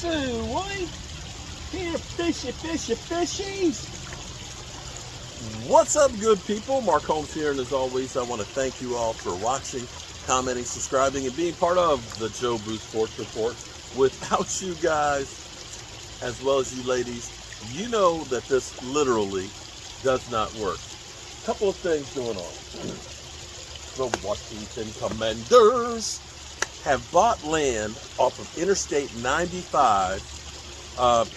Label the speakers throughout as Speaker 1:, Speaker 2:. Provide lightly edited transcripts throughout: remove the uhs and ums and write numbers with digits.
Speaker 1: Sue, here, fishies.
Speaker 2: What's up, good people? Mark Holmes here, and as always, I want to thank you all for watching, commenting, subscribing, and being part of the Joe Boo Sports Report. Without you guys, as well as you ladies, you know that this literally does not work. A couple of things going on. The Washington Commanders have bought land off of Interstate 95,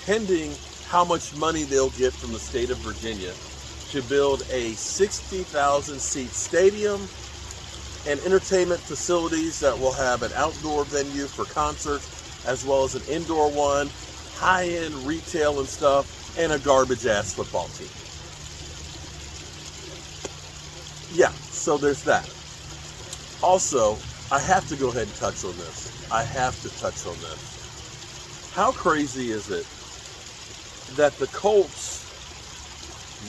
Speaker 2: pending how much money they'll get from the state of Virginia to build a 60,000 seat stadium and entertainment facilities that will have an outdoor venue for concerts as well as an indoor one, high-end retail and stuff, and a garbage-ass football team. Yeah, so there's that. Also, I have to go ahead and touch on this. How crazy is it that the Colts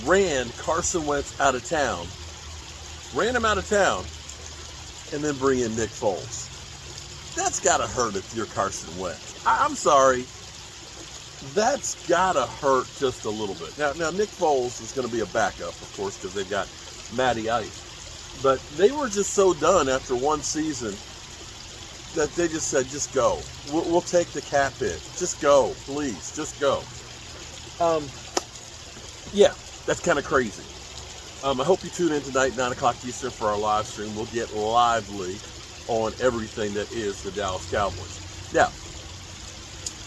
Speaker 2: ran Carson Wentz out of town, and then bring in Nick Foles? That's got to hurt if you're Carson Wentz. I'm sorry. That's got to hurt just a little bit. Now Nick Foles is going to be a backup, of course, because they've got Matty Ice. But they were just so done after one season that they just said, just go. We'll take the cap hit. Just go, please. Just go. Yeah, that's kind of crazy. I hope you tune in tonight, 9 o'clock Eastern, for our live stream. We'll get lively on everything that is the Dallas Cowboys. Now,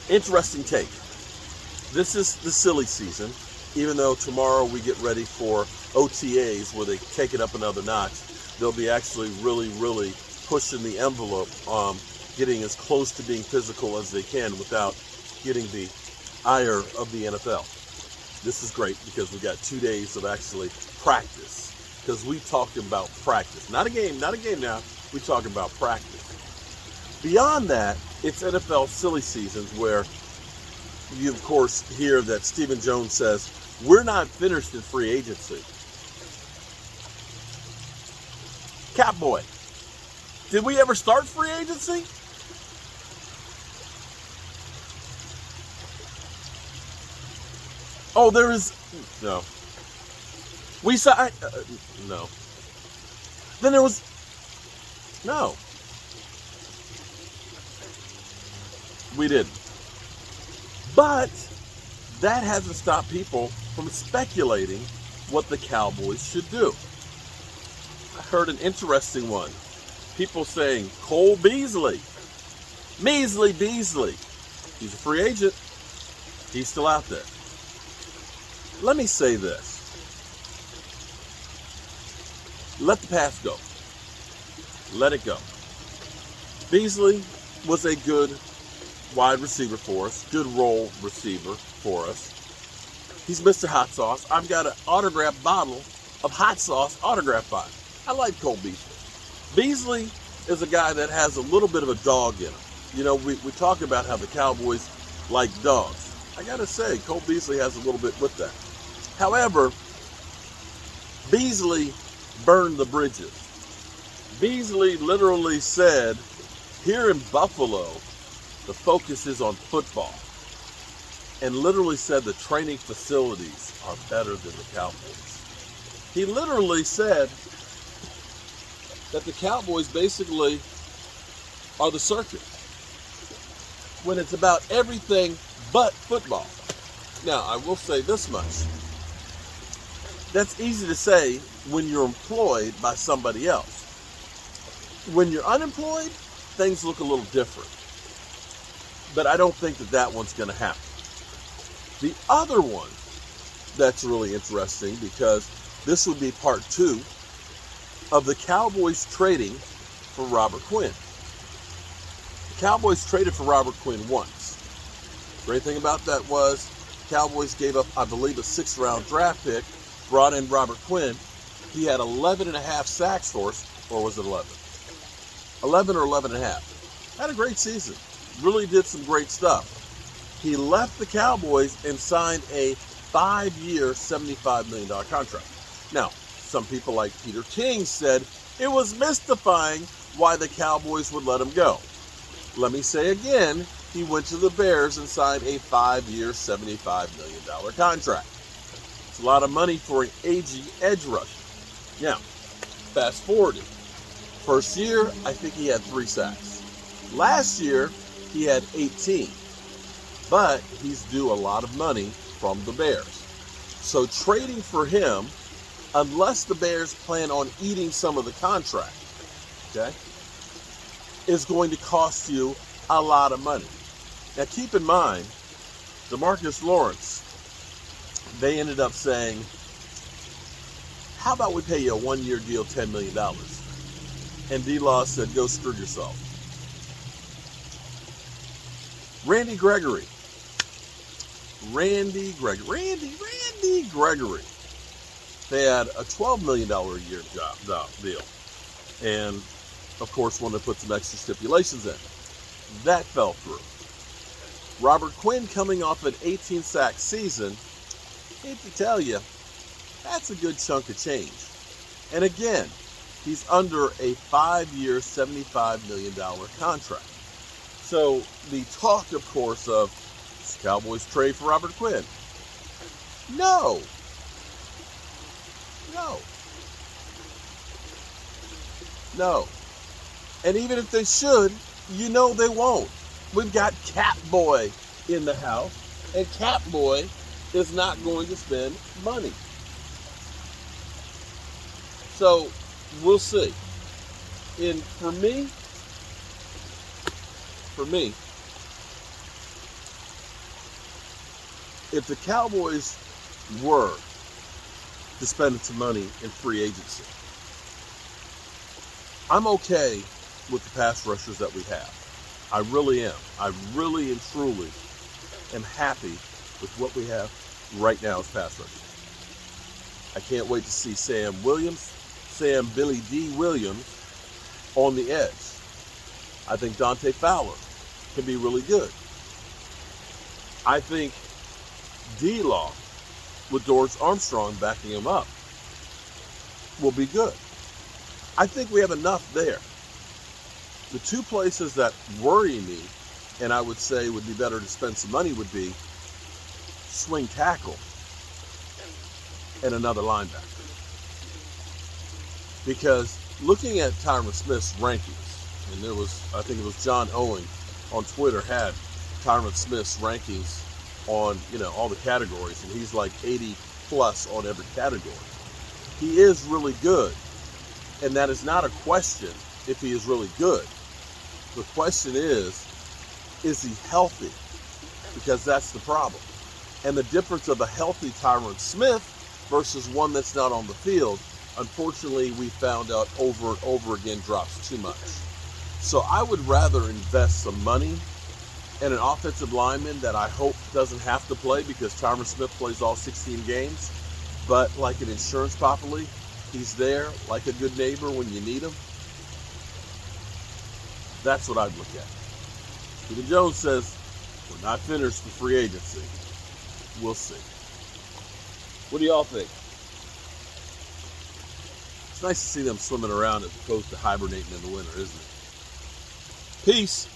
Speaker 2: interesting take. This is the silly season, even though tomorrow we get ready for OTAs where they take it up another notch. They'll be actually really, really pushing the envelope, getting as close to being physical as they can without getting the ire of the NFL. This is great because we got 2 days of actually practice, because we talked about practice. Not a game now. We talk about practice. Beyond that, it's NFL silly seasons where you, of course, hear that Stephen Jones says, we're not finished in free agency. Catboy, did we ever start free agency? Oh, there is no. We signed no. Then there was no. We didn't. But that hasn't stopped people from speculating what the Cowboys should do. I heard an interesting one. People saying Cole Beasley. Measly Beasley. He's a free agent. He's still out there. Let me say this. Let the past go. Let it go. Beasley was a good wide receiver for us, good role receiver for us. He's Mr. Hot Sauce. I've got an autographed bottle of hot sauce autographed by him. I like Cole Beasley. Beasley is a guy that has a little bit of a dog in him. You know, we talk about how the Cowboys like dogs. I got to say, Cole Beasley has a little bit with that. However, Beasley burned the bridges. Beasley literally said, here in Buffalo, the focus is on football. And literally said the training facilities are better than the Cowboys. He literally said that the Cowboys basically are the circus when it's about everything but football. Now, I will say this much. That's easy to say when you're employed by somebody else. When you're unemployed, things look a little different. But I don't think that one's going to happen. The other one that's really interesting, because this would be part 2 of the Cowboys trading for Robert Quinn. The Cowboys traded for Robert Quinn once. Great thing about that was Cowboys gave up, I believe, a 6th-round draft pick, brought in Robert Quinn. He had 11.5 sacks for us, or was it 11? 11 or 11.5. Had a great season. Really did some great stuff. He left the Cowboys and signed a 5-year, $75 million contract. Now, some people like Peter King said it was mystifying why the Cowboys would let him go. Let me say again, he went to the Bears and signed a 5-year, $75 million contract. It's a lot of money for an aging edge rusher. Now, fast forwarding. First year, I think he had 3 sacks. Last year, he had 18. But he's due a lot of money from the Bears. So trading for him, unless the Bears plan on eating some of the contract, okay, is going to cost you a lot of money. Now keep in mind, DeMarcus Lawrence, they ended up saying, how about we pay you a 1-year deal, $10 million? And D-Law said, go screw yourself. Randy Gregory. They had a $12 million a year deal. And, of course, wanted to put some extra stipulations in. That fell through. Robert Quinn coming off an 18-sack season, hate to tell you, that's a good chunk of change. And again, he's under a 5-year, $75 million contract. So the talk, of course, of Cowboys trade for Robert Quinn. No. And even if they should, you know they won't. We've got Cap Boy in the house, and Cap Boy is not going to spend money. So we'll see. And for me, if the Cowboys were to spend some money in free agency, I'm okay with the pass rushers that we have. I really am. I really and truly am happy with what we have right now as pass rushers. I can't wait to see Sam Billy D. Williams on the edge. I think Dante Fowler can be really good. I think D-Law, with Dorrance Armstrong backing him up, will be good. I think we have enough there. The 2 places that worry me, and I would say would be better to spend some money, would be swing tackle and another linebacker. Because looking at Tyron Smith's rankings, and I think it was John Owen on Twitter had Tyron Smith's rankings on, all the categories, and he's like 80 plus on every category. He is really good, and that is not a question if he is really good. The question is he healthy? Because that's the problem. And the difference of a healthy Tyron Smith versus one that's not on the field, unfortunately, we found out over and over again drops too much. So I would rather invest some money in an offensive lineman that I hope doesn't have to play, because Tyron Smith plays all 16 games, but like an insurance properly, he's there like a good neighbor when you need him. That's what I'd look at. Stephen Jones says, we're not finished with free agency. We'll see. What do y'all think? It's nice to see them swimming around as opposed to hibernating in the winter, isn't it? Peace.